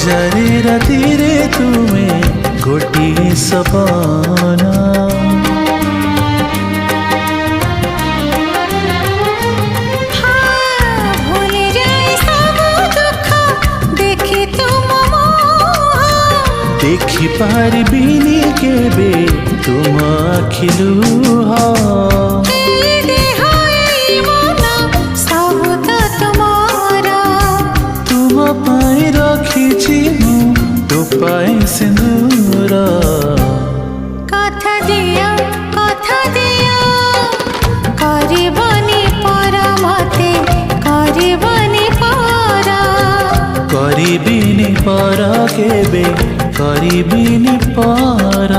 हजारे राति रे तुमे गोटिए सपना देखि पारिबिनी केबे तुम आखिलुह तुम पाई रखिछि मु तो पाई सिंदूर कथा दिया करबनी पर मते करबनी पर करिबिनी पर केबे करिबिनी पर।